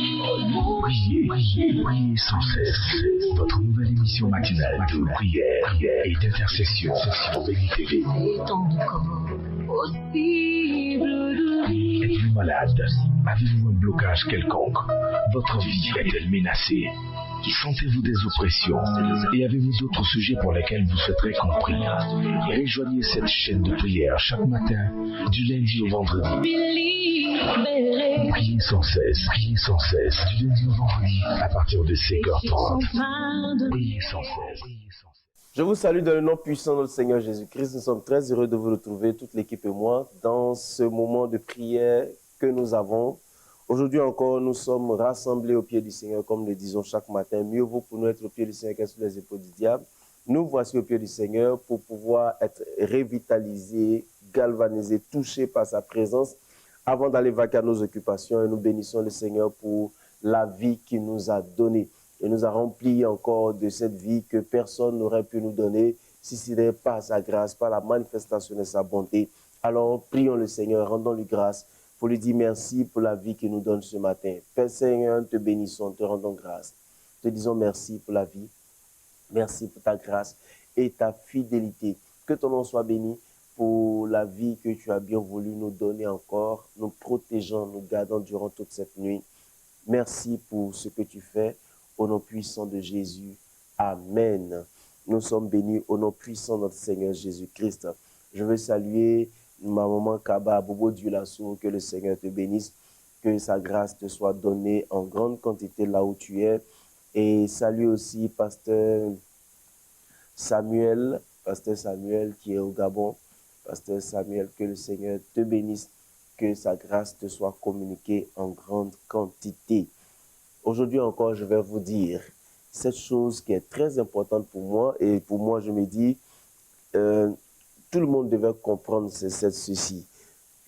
Priez, priez sans cesse. Votre nouvelle émission matinale de prière et d'intercession sur Béni TV. Êtes-vous malade? Avez-vous un blocage quelconque? Votre vie est-elle menacée? Sentez-vous des oppressions? Et avez-vous d'autres sujets pour lesquels vous souhaiterez compris? Rejoignez cette chaîne de prière chaque matin, du lundi au vendredi. Priez sans cesse, du lundi au vendredi, à partir de 5h30. Priez sans cesse. Je vous salue dans le nom puissant de notre Seigneur Jésus-Christ. Nous sommes très heureux de vous retrouver, toute l'équipe et moi, dans ce moment de prière que nous avons. Aujourd'hui encore, nous sommes rassemblés au pied du Seigneur, comme le disons chaque matin. Mieux vaut pour nous être au pied du Seigneur qu'être sous les épaules du diable. Nous voici au pied du Seigneur pour pouvoir être revitalisés, galvanisés, touchés par sa présence avant d'aller vaquer à nos occupations. Et nous bénissons le Seigneur pour la vie qu'il nous a donnée. Et nous a remplis encore de cette vie que personne n'aurait pu nous donner si ce n'est pas sa grâce, pas la manifestation de sa bonté. Alors prions le Seigneur, rendons-lui grâce pour lui dire merci pour la vie qu'il nous donne ce matin. Père Seigneur, te bénissons, te rendons grâce. Te disons merci pour la vie, merci pour ta grâce et ta fidélité. Que ton nom soit béni pour la vie que tu as bien voulu nous donner encore, nous protégeant, nous gardant durant toute cette nuit. Merci pour ce que tu fais. Au nom puissant de Jésus. Amen. Nous sommes bénis au nom puissant de notre Seigneur Jésus-Christ. Je veux saluer ma maman Kaba Bobo Dieu-Lasso, que le Seigneur te bénisse, que sa grâce te soit donnée en grande quantité là où tu es. Et saluer aussi Pasteur Samuel qui est au Gabon. Pasteur Samuel, que le Seigneur te bénisse, que sa grâce te soit communiquée en grande quantité. Aujourd'hui encore, je vais vous dire cette chose qui est très importante pour moi. Et pour moi, je me dis, tout le monde devait comprendre ceci.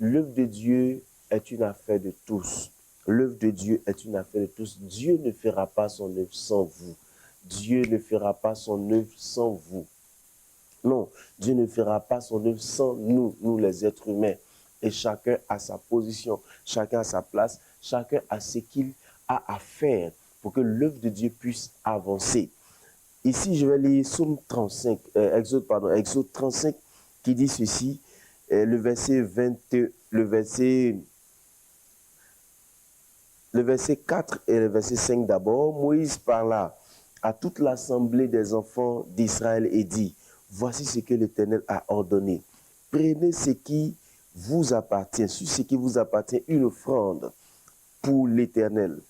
L'œuvre de Dieu est une affaire de tous. L'œuvre de Dieu est une affaire de tous. Dieu ne fera pas son œuvre sans vous. Dieu ne fera pas son œuvre sans vous. Non, Dieu ne fera pas son œuvre sans nous, nous les êtres humains. Et chacun a sa position, chacun a sa place, chacun a ce qu'il a à faire pour que l'œuvre de Dieu puisse avancer. Ici, je vais lire Psaume 35, Exode 35, qui dit ceci, le verset 4 et le verset 5 d'abord. Moïse parla à toute l'assemblée des enfants d'Israël et dit, voici ce que l'Éternel a ordonné. Prenez ce qui vous appartient, sur ce qui vous appartient, une offrande pour l'Éternel.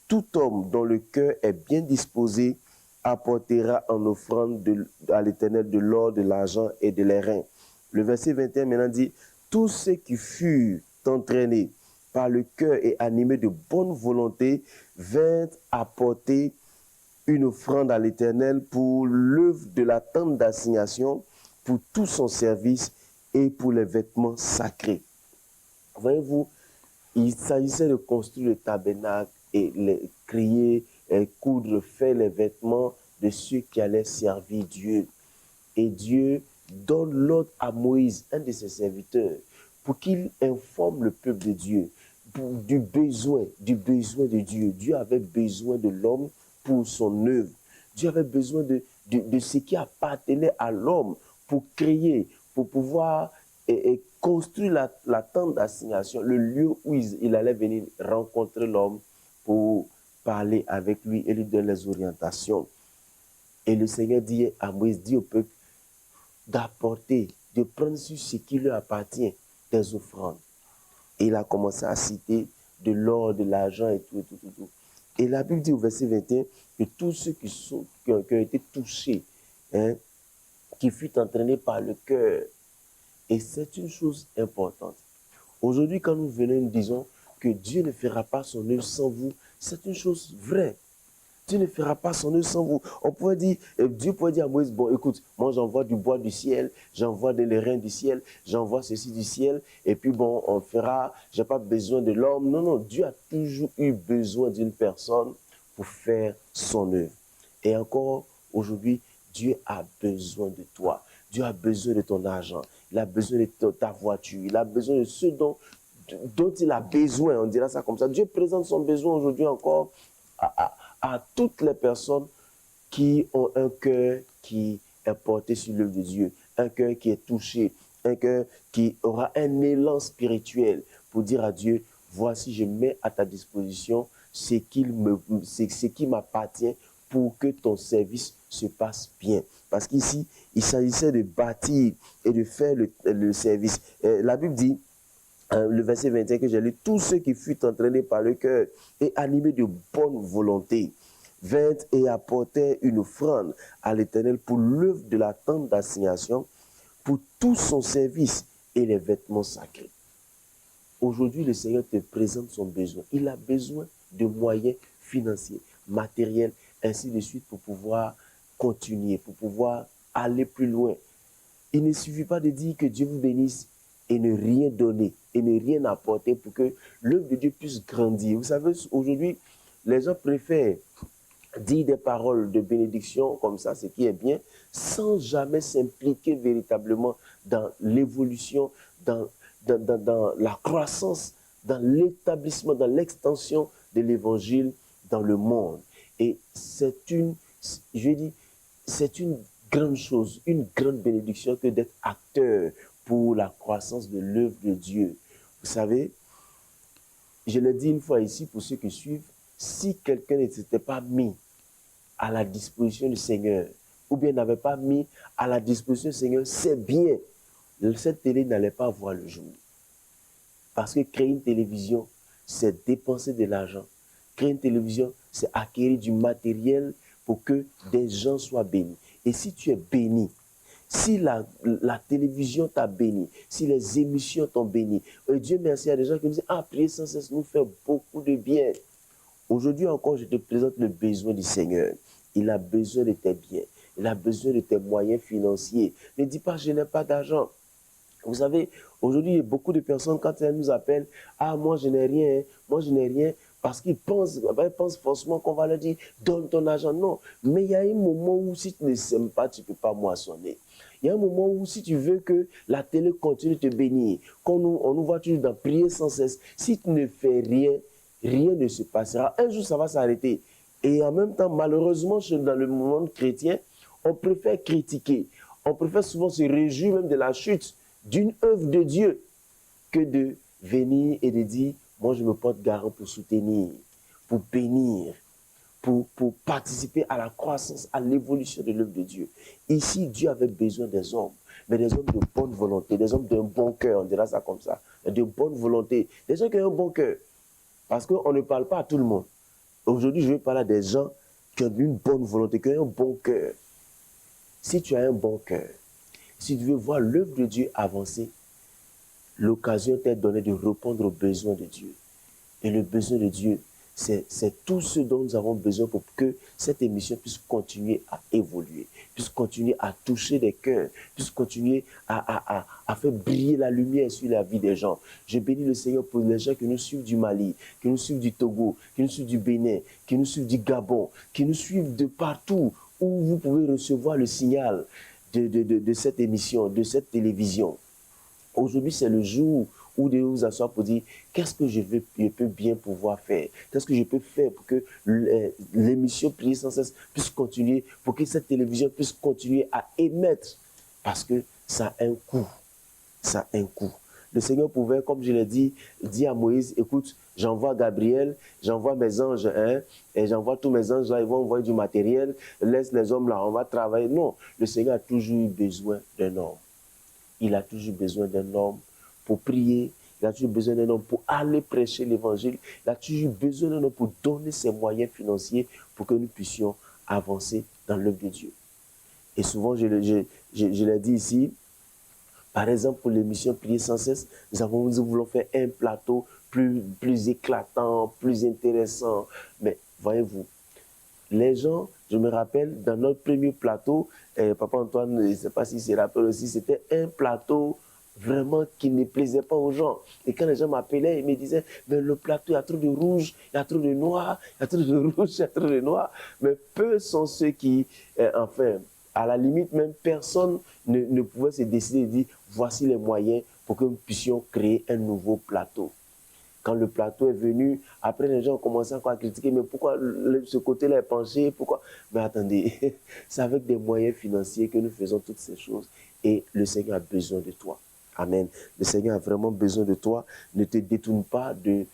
Tout homme dont le cœur est bien disposé apportera en offrande à l'Éternel de l'or, de l'argent et de l'airain. Le verset 21 maintenant dit, tous ceux qui furent entraînés par le cœur et animés de bonne volonté vinrent apporter une offrande à l'Éternel pour l'œuvre de la tente d'assignation, pour tout son service et pour les vêtements sacrés. Voyez-vous, il s'agissait de construire le tabernacle et créer, coudre, faire les vêtements de ceux qui allaient servir Dieu. Et Dieu donne l'ordre à Moïse, un de ses serviteurs, pour qu'il informe le peuple de Dieu du besoin de Dieu. Dieu avait besoin de l'homme pour son œuvre. Dieu avait besoin de ce qui appartenait à l'homme pour créer, pour pouvoir construire la tente d'assignation, le lieu où il allait venir rencontrer l'homme pour parler avec lui et lui donner les orientations. Et le Seigneur dit à Moïse, dit au peuple, d'apporter, de prendre sur ce qui lui appartient des offrandes. Et il a commencé à citer de l'or, de l'argent et tout. Et la Bible dit au verset 21 que tous ceux qui ont été touchés, qui furent entraînés par le cœur. Et c'est une chose importante. Aujourd'hui, quand nous venons, nous disons que Dieu ne fera pas son œuvre sans vous, c'est une chose vraie. Dieu ne fera pas son œuvre sans vous. On pourrait dire, Dieu pourrait dire à Moïse, bon, écoute, moi j'envoie du bois du ciel, j'envoie de l'airain du ciel, j'envoie ceci du ciel, et puis bon, on fera, j'ai pas besoin de l'homme. Non, Dieu a toujours eu besoin d'une personne pour faire son œuvre. Et encore, aujourd'hui, Dieu a besoin de toi. Dieu a besoin de ton argent. Il a besoin de ta voiture. Il a besoin de ce dont dont il a besoin, on dira ça comme ça. Dieu présente son besoin aujourd'hui encore à toutes les personnes qui ont un cœur qui est porté sur l'œuvre de Dieu, un cœur qui est touché, un cœur qui aura un élan spirituel pour dire à Dieu, voici, je mets à ta disposition ce qui m'appartient pour que ton service se passe bien. Parce qu'ici, il s'agissait de bâtir et de faire le service. La Bible dit, le verset 21 que j'ai lu, tous ceux qui furent entraînés par le cœur et animés de bonne volonté, vinrent et apportèrent une offrande à l'Éternel pour l'œuvre de la tente d'assignation, pour tout son service et les vêtements sacrés. Aujourd'hui, le Seigneur te présente son besoin. Il a besoin de moyens financiers, matériels, ainsi de suite, pour pouvoir continuer, pour pouvoir aller plus loin. Il ne suffit pas de dire que Dieu vous bénisse et ne rien donner, et ne rien apporter pour que l'œuvre de Dieu puisse grandir. Vous savez, aujourd'hui, les gens préfèrent dire des paroles de bénédiction comme ça, ce qui est bien, sans jamais s'impliquer véritablement dans l'évolution, dans la croissance, dans l'établissement, dans l'extension de l'évangile dans le monde. Et c'est une grande chose, une grande bénédiction que d'être acteur pour la croissance de l'œuvre de Dieu. Vous savez, je l'ai dit une fois ici pour ceux qui suivent, si quelqu'un ne s'était pas mis à la disposition du Seigneur, ou bien n'avait pas mis à la disposition du Seigneur, c'est bien, cette télé n'allait pas voir le jour. Parce que créer une télévision, c'est dépenser de l'argent. Créer une télévision, c'est acquérir du matériel pour que des gens soient bénis. Et si tu es béni, si la télévision t'a béni, si les émissions t'ont béni, Dieu merci, il y a des gens qui me disent, prier sans cesse nous fait beaucoup de bien. Aujourd'hui encore, je te présente le besoin du Seigneur. Il a besoin de tes biens. Il a besoin de tes moyens financiers. Ne dis pas, je n'ai pas d'argent. Vous savez, aujourd'hui, il y a beaucoup de personnes, quand elles nous appellent, moi je n'ai rien, moi je n'ai rien, parce qu'ils pensent forcément qu'on va leur dire, donne ton argent. Non, mais il y a un moment où si tu ne sèmes pas, tu ne peux pas moissonner. Il y a un moment où si tu veux que la télé continue de te bénir, on nous voit toujours dans prier sans cesse, si tu ne fais rien, rien ne se passera. Un jour, ça va s'arrêter. Et en même temps, malheureusement, dans le monde chrétien, on préfère critiquer. On préfère souvent se réjouir même de la chute d'une œuvre de Dieu que de venir et de dire, moi je me porte garant pour soutenir, pour bénir, pour participer à la croissance, à l'évolution de l'œuvre de Dieu. Ici, Dieu avait besoin des hommes, mais des hommes de bonne volonté, des hommes d'un bon cœur, on dira ça comme ça, de bonne volonté, des gens qui ont un bon cœur. Parce qu'on ne parle pas à tout le monde. Aujourd'hui, je vais parler à des gens qui ont une bonne volonté, qui ont un bon cœur. Si tu as un bon cœur, si tu veux voir l'œuvre de Dieu avancer, l'occasion t'est donnée de répondre aux besoins de Dieu. Et le besoin de Dieu, c'est tout ce dont nous avons besoin pour que cette émission puisse continuer à évoluer, puisse continuer à toucher des cœurs, puisse continuer à faire briller la lumière sur la vie des gens. Je bénis le Seigneur pour les gens qui nous suivent du Mali, qui nous suivent du Togo, qui nous suivent du Bénin, qui nous suivent du Gabon, qui nous suivent de partout où vous pouvez recevoir le signal de cette émission, de cette télévision. Aujourd'hui, c'est le jour où de vous asseoir pour dire qu'est-ce que je peux bien pouvoir faire, qu'est-ce que je peux faire pour que l'émission Prier sans cesse puisse continuer, pour que cette télévision puisse continuer à émettre, parce que ça a un coût, ça a un coût. Le Seigneur pouvait, comme je l'ai dit à Moïse, écoute, j'envoie Gabriel, j'envoie mes anges, et j'envoie tous mes anges là, ils vont envoyer du matériel, laisse les hommes là, on va travailler. Non, le Seigneur a toujours eu besoin d'un homme. Il a toujours besoin d'un homme pour prier, il a toujours besoin d'un homme pour aller prêcher l'évangile, il a toujours besoin d'un homme pour donner ses moyens financiers pour que nous puissions avancer dans l'œuvre de Dieu. Et souvent, je l'ai dit ici, par exemple, pour l'émission Prier sans cesse, nous voulons faire un plateau plus éclatant, plus intéressant. Mais voyez-vous, les gens, je me rappelle, dans notre premier plateau, Papa Antoine, je ne sais pas s'il se rappelle aussi, c'était un plateau vraiment qui ne plaisait pas aux gens. Et quand les gens m'appelaient, ils me disaient, mais le plateau, il y a trop de rouge, il y a trop de noir, il y a trop de rouge, il y a trop de noir. Mais peu sont ceux qui, enfin, à la limite, même personne ne pouvait se décider de dire, voici les moyens pour que nous puissions créer un nouveau plateau. Quand le plateau est venu, après les gens ont commencé encore à critiquer, mais pourquoi ce côté-là est penché, pourquoi? Mais attendez, c'est avec des moyens financiers que nous faisons toutes ces choses et le Seigneur a besoin de toi. Amen. Le Seigneur a vraiment besoin de toi. Ne te détourne pas de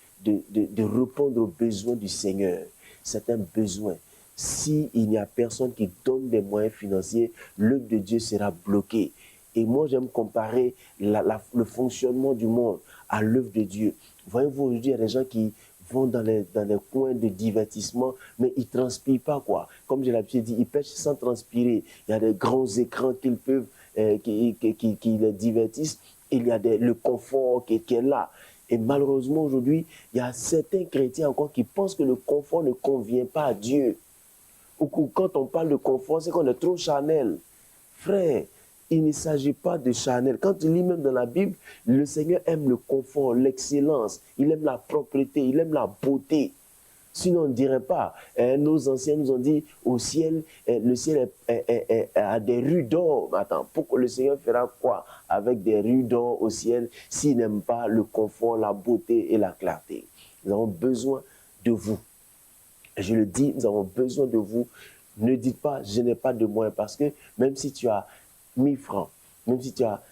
répondre aux besoins du Seigneur. C'est un besoin. S'il n'y a personne qui donne des moyens financiers, l'œuvre de Dieu sera bloquée. Et moi, j'aime comparer le fonctionnement du monde à l'œuvre de Dieu. Voyez-vous, aujourd'hui, il y a des gens qui vont dans les coins de divertissement, mais ils ne transpirent pas, quoi. Comme j'ai l'habitude de dire, ils pêchent sans transpirer. Il y a des grands écrans qu'ils peuvent, qui les divertissent. Il y a le confort qui est là. Et malheureusement, aujourd'hui, il y a certains chrétiens encore qui pensent que le confort ne convient pas à Dieu. Ou quand on parle de confort, c'est qu'on est trop charnel. Frère, il ne s'agit pas de charnel. Quand tu lis même dans la Bible, le Seigneur aime le confort, l'excellence. Il aime la propreté, il aime la beauté. Sinon, on ne dirait pas. Nos anciens nous ont dit, au ciel, le ciel a des rues d'or. Attends, pourquoi le Seigneur fera quoi avec des rues d'or au ciel s'il n'aime pas le confort, la beauté et la clarté? Nous avons besoin de vous. Je le dis, nous avons besoin de vous. Ne dites pas, je n'ai pas de moyens, parce que même si tu as 1000 francs, même si tu as,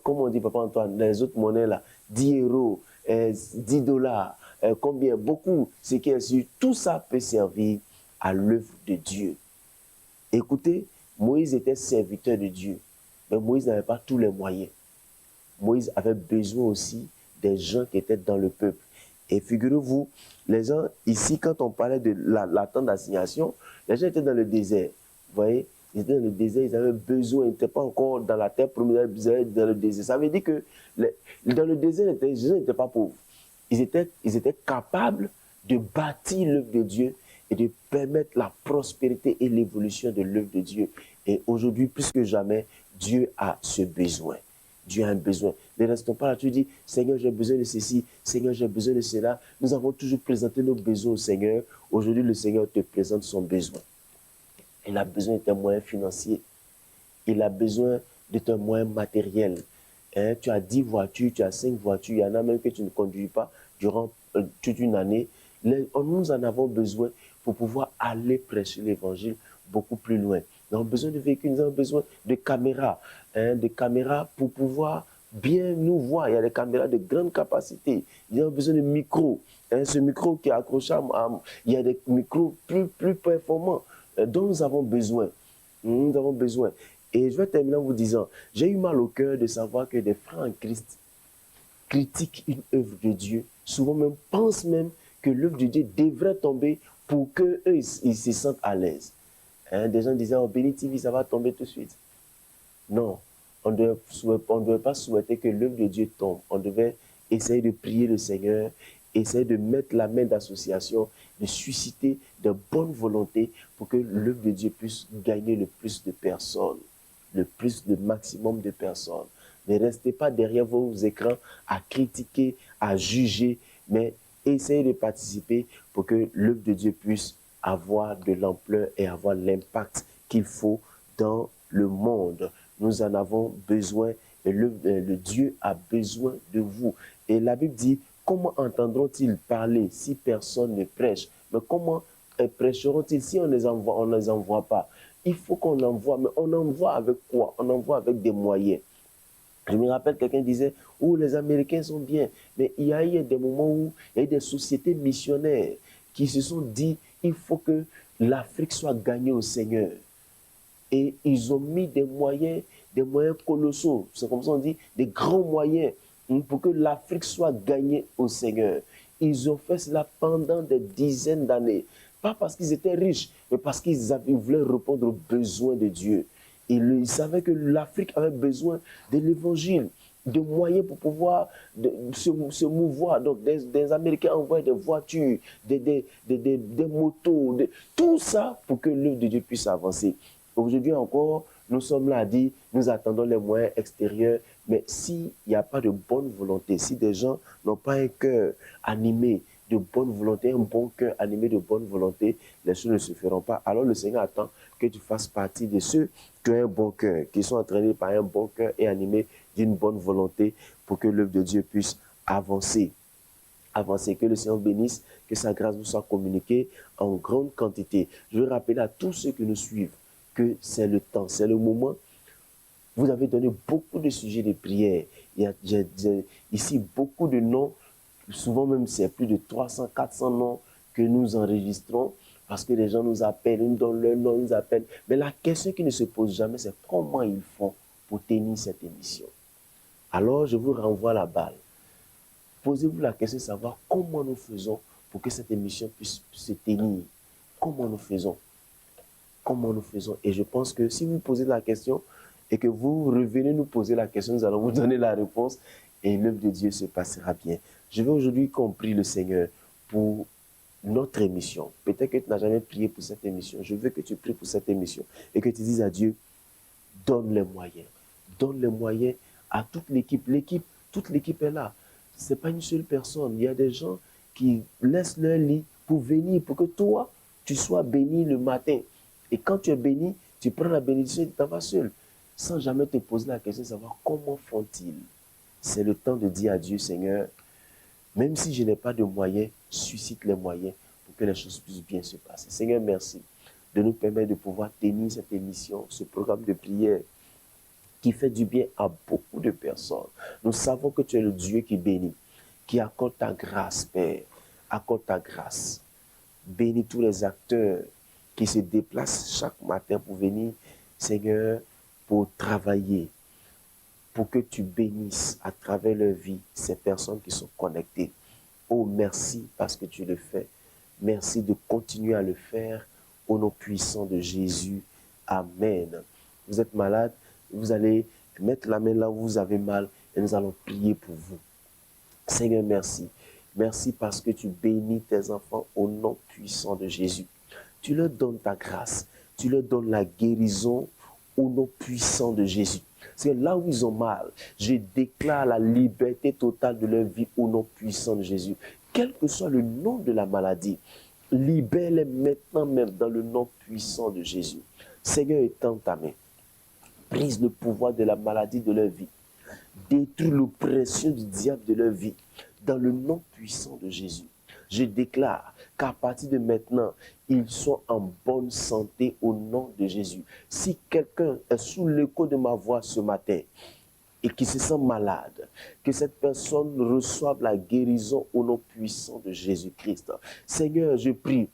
comme on dit, Papa Antoine, les autres monnaies là, 10 euros, 10 dollars, combien, beaucoup, ce qui est sûr, tout ça peut servir à l'œuvre de Dieu. Écoutez, Moïse était serviteur de Dieu, mais Moïse n'avait pas tous les moyens. Moïse avait besoin aussi des gens qui étaient dans le peuple. Et figurez-vous, les gens, ici, quand on parlait de l'attente d'assignation, les gens étaient dans le désert. Vous voyez, ils étaient dans le désert, ils avaient besoin, ils n'étaient pas encore dans la terre promise, ils étaient dans le désert. Ça veut dire que dans le désert, les gens n'étaient pas pauvres. Ils étaient capables de bâtir l'œuvre de Dieu et de permettre la prospérité et l'évolution de l'œuvre de Dieu. Et aujourd'hui, plus que jamais, Dieu a ce besoin. Dieu a un besoin. Ne restons pas là, tu dis, Seigneur, j'ai besoin de ceci, Seigneur, j'ai besoin de cela. Nous avons toujours présenté nos besoins au Seigneur. Aujourd'hui, le Seigneur te présente son besoin. Il a besoin de tes moyens financiers. Il a besoin de tes moyens matériels. Tu as 10 voitures, tu as 5 voitures, il y en a même que tu ne conduis pas durant toute une année. Nous en avons besoin pour pouvoir aller prêcher l'évangile beaucoup plus loin. Nous avons besoin de véhicules, nous avons besoin de caméras, de caméras pour pouvoir bien nous voir. Il y a des caméras de grande capacité. Nous avons besoin de micros. Ce micro qui est accroché il y a des micros plus performants dont nous avons besoin. Nous avons besoin. Et je vais terminer en vous disant, j'ai eu mal au cœur de savoir que des frères en Christ critiquent une œuvre de Dieu, souvent même pensent même que l'œuvre de Dieu devrait tomber pour qu'eux, ils se sentent à l'aise. Des gens disaient, oh, Béni TV, ça va tomber tout de suite. Non, on ne devait pas souhaiter que l'œuvre de Dieu tombe. On devait essayer de prier le Seigneur, essayer de mettre la main d'association, de susciter de bonnes volontés pour que l'œuvre de Dieu puisse gagner le plus de personnes, le maximum de personnes. Ne restez pas derrière vos écrans à critiquer, à juger, mais essayez de participer pour que l'œuvre de Dieu puisse avoir de l'ampleur et avoir l'impact qu'il faut dans le monde. Nous en avons besoin et le Dieu a besoin de vous. Et la Bible dit, comment entendront-ils parler si personne ne prêche? Mais comment prêcheront-ils si on ne les envoie pas? Il faut qu'on envoie, mais on envoie avec quoi? On envoie avec des moyens. Je me rappelle, quelqu'un disait, oh, les Américains sont bien. Mais il y a eu des moments où il y a eu des sociétés missionnaires qui se sont dit, il faut que l'Afrique soit gagnée au Seigneur. Et ils ont mis des moyens colossaux. C'est comme ça on dit, des grands moyens pour que l'Afrique soit gagnée au Seigneur. Ils ont fait cela pendant des dizaines d'années. Pas parce qu'ils étaient riches, mais parce qu'ils voulaient répondre aux besoins de Dieu. Ils savaient que l'Afrique avait besoin de l'évangile, de moyens pour pouvoir se mouvoir. Donc, des Américains envoient des voitures, des motos, tout ça pour que l'œuvre de Dieu puisse avancer. Aujourd'hui encore, nous sommes là à dire, nous attendons les moyens extérieurs, mais s'il n'y a pas de bonne volonté, si des gens n'ont pas un cœur animé de bonne volonté, un bon cœur animé de bonne volonté, les choses ne se feront pas. Alors le Seigneur attend que tu fasses partie de ceux qui ont un bon cœur, qui sont entraînés par un bon cœur et animés d'une bonne volonté pour que l'œuvre de Dieu puisse avancer. Avancer, que le Seigneur bénisse, que sa grâce vous soit communiquée en grande quantité. Je veux rappeler à tous ceux qui nous suivent que c'est le temps, c'est le moment. Vous avez donné beaucoup de sujets de prière. Il y a ici beaucoup de noms, souvent même c'est plus de 300, 400 noms que nous enregistrons parce que les gens nous appellent, nous donnent leur nom, nous appellent. Mais la question qui ne se pose jamais, c'est comment ils font pour tenir cette émission. Alors, je vous renvoie la balle. Posez-vous la question de savoir comment nous faisons pour que cette émission puisse se tenir. Comment nous faisons? Comment nous faisons? Et je pense que si vous posez la question et que vous revenez nous poser la question, nous allons vous donner la réponse et l'œuvre de Dieu se passera bien. Je vais aujourd'hui qu'on prie le Seigneur pour notre émission. Peut-être que tu n'as jamais prié pour cette émission. Je veux que tu pries pour cette émission et que tu dises à Dieu, donne les moyens. Donne les moyens à toute l'équipe. Toute l'équipe est là. Ce n'est pas une seule personne. Il y a des gens qui laissent leur lit pour venir, pour que toi, tu sois béni le matin. Et quand tu es béni, tu prends la bénédiction et tu t'en vas seul, sans jamais te poser la question de savoir comment font-ils. C'est le temps de dire à Dieu, Seigneur, même si je n'ai pas de moyens, suscite les moyens pour que les choses puissent bien se passer. Seigneur, merci de nous permettre de pouvoir tenir cette émission, ce programme de prière qui fait du bien à beaucoup de personnes. Nous savons que tu es le Dieu qui bénit, qui accorde ta grâce, Père. Accorde ta grâce. Bénis tous les acteurs qui se déplacent chaque matin pour venir, Seigneur, pour travailler, pour que tu bénisses à travers leur vie ces personnes qui sont connectées. Oh, merci parce que tu le fais. Merci de continuer à le faire au nom puissant de Jésus. Amen. Vous êtes malade, vous allez mettre la main là où vous avez mal et nous allons prier pour vous. Seigneur, merci. Merci parce que tu bénis tes enfants au nom puissant de Jésus. Tu leur donnes ta grâce. Tu leur donnes la guérison au nom puissant de Jésus. C'est là où ils ont mal. Je déclare la liberté totale de leur vie au nom puissant de Jésus. Quel que soit le nom de la maladie, libère-les maintenant même dans le nom puissant de Jésus. Seigneur, étends ta main. Brise le pouvoir de la maladie de leur vie. Détruis l'oppression du diable de leur vie dans le nom puissant de Jésus. Je déclare qu'à partir de maintenant, ils sont en bonne santé au nom de Jésus. Si quelqu'un est sous l'écho de ma voix ce matin et qui se sent malade, que cette personne reçoive la guérison au nom puissant de Jésus-Christ. Seigneur, je prie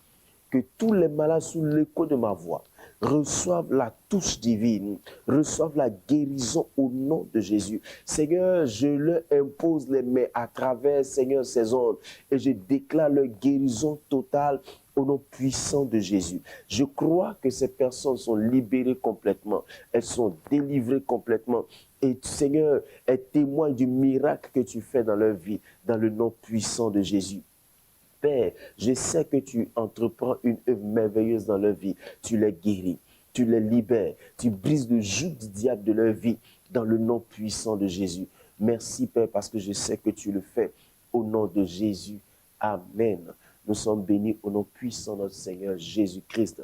que tous les malades sous l'écho de ma voix reçoivent la touche divine, reçoivent la guérison au nom de Jésus. Seigneur, je leur impose les mains à travers, Seigneur, ces ondes et je déclare leur guérison totale au nom puissant de Jésus. Je crois que ces personnes sont libérées complètement, elles sont délivrées complètement. Et Seigneur, elles témoignent du miracle que tu fais dans leur vie, dans le nom puissant de Jésus. Père, je sais que tu entreprends une œuvre merveilleuse dans leur vie. Tu les guéris, tu les libères, tu brises le joug du diable de leur vie dans le nom puissant de Jésus. Merci Père parce que je sais que tu le fais au nom de Jésus. Amen. Nous sommes bénis au nom puissant de notre Seigneur Jésus-Christ.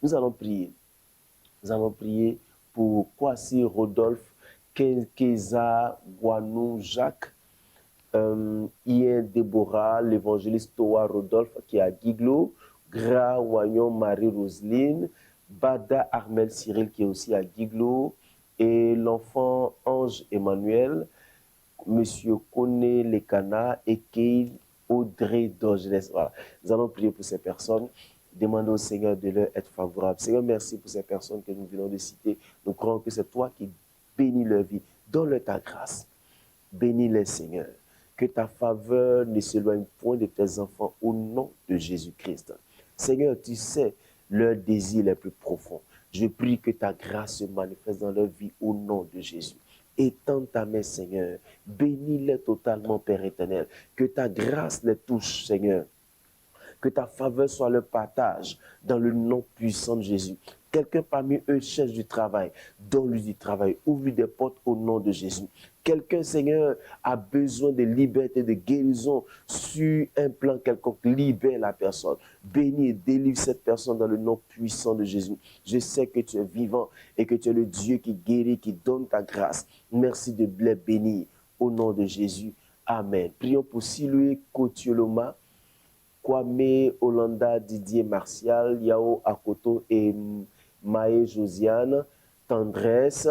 Nous allons prier. Nous allons prier pour Kwasi Rodolphe, Keza Guanou Jacques, Ian Déborah, l'évangéliste Toa Rodolphe qui est à Guiglo, Gra Wayon Marie-Roseline, Bada Armel Cyril qui est aussi à Guiglo, et l'enfant Ange Emmanuel, Monsieur Kone Lekana et Keil Audrey Dorgeles. Voilà. Nous allons prier pour ces personnes. Demandons au Seigneur de leur être favorable. Seigneur, merci pour ces personnes que nous venons de citer. Nous croyons que c'est toi qui bénis leur vie. Donne-leur ta grâce. Bénis-les, Seigneur. Que ta faveur ne s'éloigne point de tes enfants au nom de Jésus-Christ. Seigneur, tu sais leurs désirs les plus profonds. Je prie que ta grâce se manifeste dans leur vie au nom de Jésus. Étends ta main, Seigneur. Bénis-les totalement, Père éternel. Que ta grâce les touche, Seigneur. Que ta faveur soit le partage dans le nom puissant de Jésus. Quelqu'un parmi eux cherche du travail. Donne-lui du travail. Ouvre-lui des portes au nom de Jésus. Quelqu'un, Seigneur, a besoin de liberté, de guérison sur un plan quelconque. Libère la personne. Bénis et délivre cette personne dans le nom puissant de Jésus. Je sais que tu es vivant et que tu es le Dieu qui guérit, qui donne ta grâce. Merci de les bénir au nom de Jésus. Amen. Prions pour Siloué Kotioloma, Kwame Olanda, Didier Martial, Yao Akoto et Maë Josiane, Tendresse,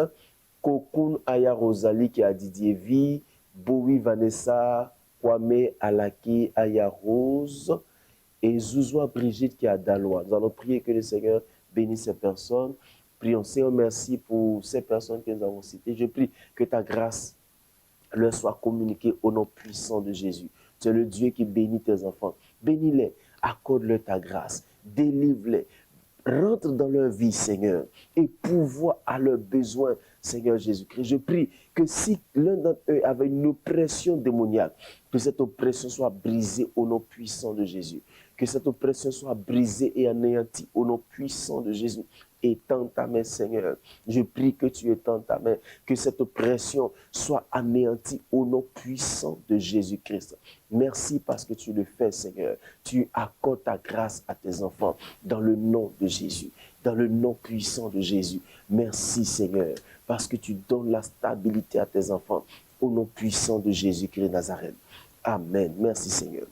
Kokun Aya Rosalie qui a Didier V, Bowie Vanessa, Kwame Alaki Aya Rose et Zouzoua Brigitte qui a Dalois. Nous allons prier que le Seigneur bénisse ces personnes. Prions, Seigneur, merci pour ces personnes que nous avons citées. Je prie que ta grâce leur soit communiquée au nom puissant de Jésus. Tu es le Dieu qui bénit tes enfants. Bénis-les, accorde-leur ta grâce, délivre-les, rentre dans leur vie, Seigneur, et pourvois à leurs besoins, Seigneur Jésus-Christ. Je prie que si l'un d'entre eux avait une oppression démoniaque, que cette oppression soit brisée au nom puissant de Jésus. Que cette oppression soit brisée et anéantie au nom puissant de Jésus. Étends ta main, Seigneur. Je prie que tu étends ta main, que cette oppression soit anéantie au nom puissant de Jésus-Christ. Merci parce que tu le fais, Seigneur. Tu accordes ta grâce à tes enfants dans le nom de Jésus, dans le nom puissant de Jésus. Merci, Seigneur, parce que tu donnes la stabilité à tes enfants au nom puissant de Jésus-Christ de Nazareth. Amen. Merci, Seigneur.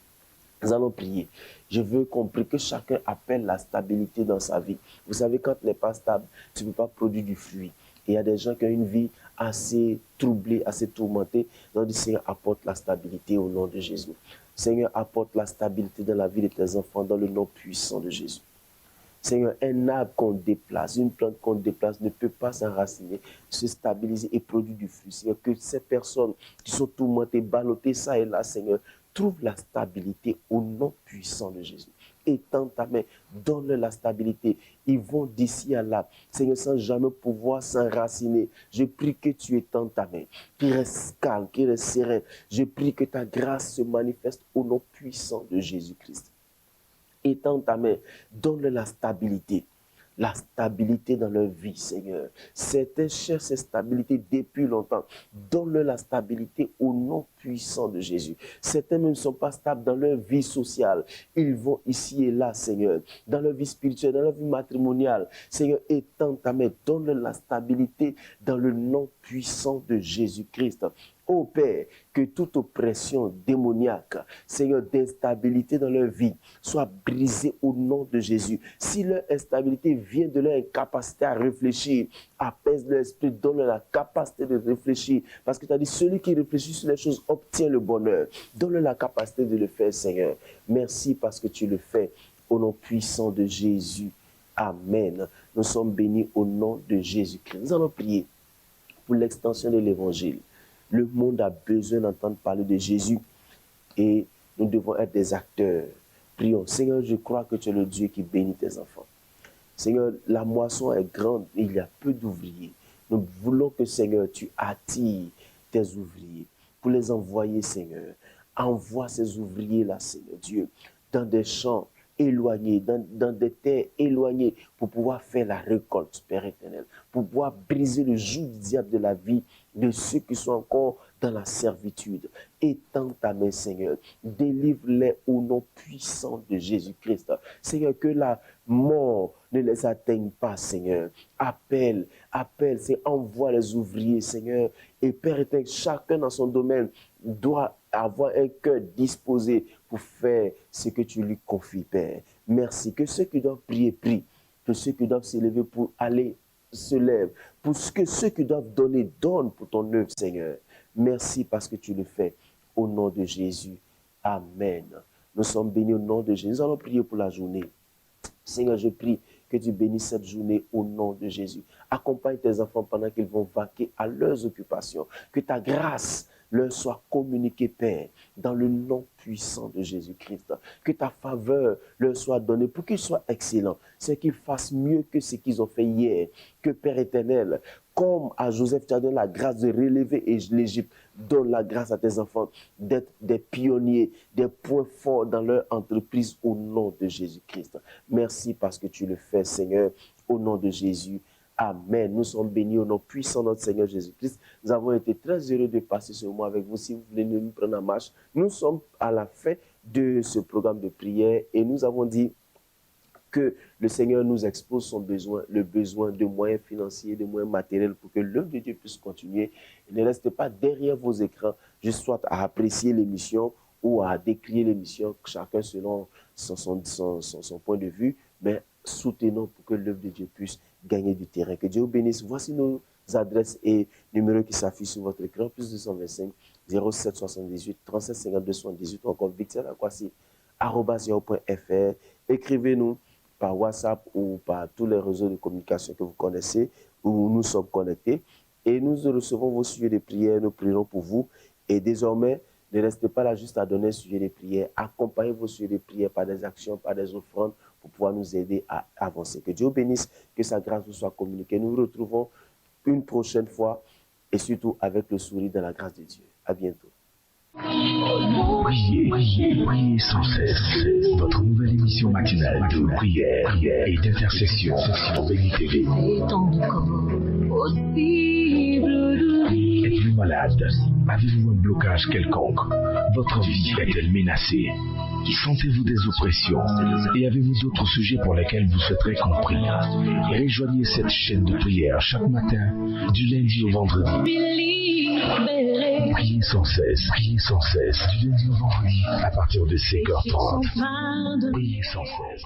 Nous allons prier. Je veux qu'on prie que chacun appelle la stabilité dans sa vie. Vous savez, quand tu n'es pas stable, tu ne peux pas produire du fruit. Et il y a des gens qui ont une vie assez troublée, assez tourmentée. Nous dit, Seigneur, apporte la stabilité au nom de Jésus. Seigneur, apporte la stabilité dans la vie de tes enfants, dans le nom puissant de Jésus. Seigneur, un arbre qu'on déplace, une plante qu'on déplace ne peut pas s'enraciner, se stabiliser et produire du fruit. Seigneur, que ces personnes qui sont tourmentées, ballottées, ça et là, Seigneur, trouvent la stabilité au nom puissant de Jésus. Étends ta main, donne-leur la stabilité. Ils vont d'ici à là, Seigneur, sans jamais pouvoir s'enraciner. Je prie que tu étendes ta main, qu'ils restent calmes, qu'ils restent sereins. Je prie que ta grâce se manifeste au nom puissant de Jésus-Christ. Étends ta main, donne-leur la stabilité dans leur vie, Seigneur. Certains cherchent cette stabilité depuis longtemps. Donne-leur la stabilité au nom puissant de Jésus. Certains même ne sont pas stables dans leur vie sociale. Ils vont ici et là, Seigneur. Dans leur vie spirituelle, dans leur vie matrimoniale. Seigneur, étends ta main, donne-leur la stabilité dans le nom puissant de Jésus-Christ. Ô Père, que toute oppression démoniaque, Seigneur, d'instabilité dans leur vie, soit brisée au nom de Jésus. Si leur instabilité vient de leur incapacité à réfléchir, apaise leur esprit, donne-leur la capacité de réfléchir. Parce que tu as dit, celui qui réfléchit sur les choses obtient le bonheur. Donne-leur la capacité de le faire, Seigneur. Merci parce que tu le fais au nom puissant de Jésus. Amen. Nous sommes bénis au nom de Jésus-Christ. Nous allons prier pour l'extension de l'évangile. Le monde a besoin d'entendre parler de Jésus et nous devons être des acteurs. Prions. Seigneur, je crois que tu es le Dieu qui bénit tes enfants. Seigneur, la moisson est grande et il y a peu d'ouvriers. Nous voulons que, Seigneur, tu attires tes ouvriers pour les envoyer, Seigneur. Envoie ces ouvriers-là, Seigneur Dieu, dans des champs éloignés, dans des terres éloignées, pour pouvoir faire la récolte, Père éternel, pour pouvoir briser le joug du diable de la vie de ceux qui sont encore dans la servitude. Étends ta main, Seigneur. Délivre-les au nom puissant de Jésus-Christ. Seigneur, que la mort ne les atteigne pas, Seigneur. Appelle, c'est envoie les ouvriers, Seigneur. Et Père éternel, chacun dans son domaine doit avoir un cœur disposé pour faire ce que tu lui confies, Père. Merci. Que ceux qui doivent prier, prient. Que ceux qui doivent s'élever pour aller se lèvent. Pour que ceux qui doivent donner, donnent pour ton œuvre, Seigneur. Merci parce que tu le fais. Au nom de Jésus. Amen. Nous sommes bénis au nom de Jésus. Nous allons prier pour la journée. Seigneur, je prie que tu bénisses cette journée au nom de Jésus. Accompagne tes enfants pendant qu'ils vont vaquer à leurs occupations. Que ta grâce leur soit communiquée, Père, dans le nom puissant de Jésus-Christ. Que ta faveur leur soit donnée pour qu'ils soient excellents. C'est qu'ils fassent mieux que ce qu'ils ont fait hier. Que Père éternel, comme à Joseph, tu as donné la grâce de relever l'Égypte, donne la grâce à tes enfants d'être des pionniers, des points forts dans leur entreprise au nom de Jésus-Christ. Merci parce que tu le fais, Seigneur, au nom de Jésus. Amen. Nous sommes bénis au nom puissant de notre Seigneur Jésus-Christ. Nous avons été très heureux de passer ce mois avec vous. Si vous voulez nous prendre en marche, nous sommes à la fin de ce programme de prière et nous avons dit que le Seigneur nous expose son besoin, le besoin de moyens financiers, de moyens matériels pour que l'œuvre de Dieu puisse continuer. Et ne restez pas derrière vos écrans, juste soit à apprécier l'émission ou à décrier l'émission, chacun selon son point de vue, mais soutenons pour que l'œuvre de Dieu puisse gagner du terrain. Que Dieu vous bénisse. Voici nos adresses et numéros qui s'affichent sur votre écran, plus 225 07 78 37 52 78, ou encore victor@yahoo.fr. Écrivez-nous par WhatsApp ou par tous les réseaux de communication que vous connaissez, où nous sommes connectés. Et nous recevons vos sujets de prière, nous prierons pour vous. Et désormais, ne restez pas là juste à donner un sujet de prière. Accompagnez vos sujets de prière par des actions, par des offrandes, pour pouvoir nous aider à avancer. Que Dieu vous bénisse, que sa grâce vous soit communiquée. Nous nous retrouvons une prochaine fois et surtout avec le sourire de la grâce de Dieu. À bientôt. Priez, priez, priez sans cesse. Votre nouvelle émission matinale de prière et d'intercession sur Béni TV. Êtes-vous malade? Avez-vous un blocage quelconque? Votre vie est-elle menacée? Sentez-vous des oppressions? Et avez-vous d'autres sujets pour lesquels vous souhaiterez qu'on prie? Rejoignez cette chaîne de prière chaque matin, du lundi au vendredi. Priez sans cesse, du lundi au vendredi, à partir de 5h30. Priez sans cesse.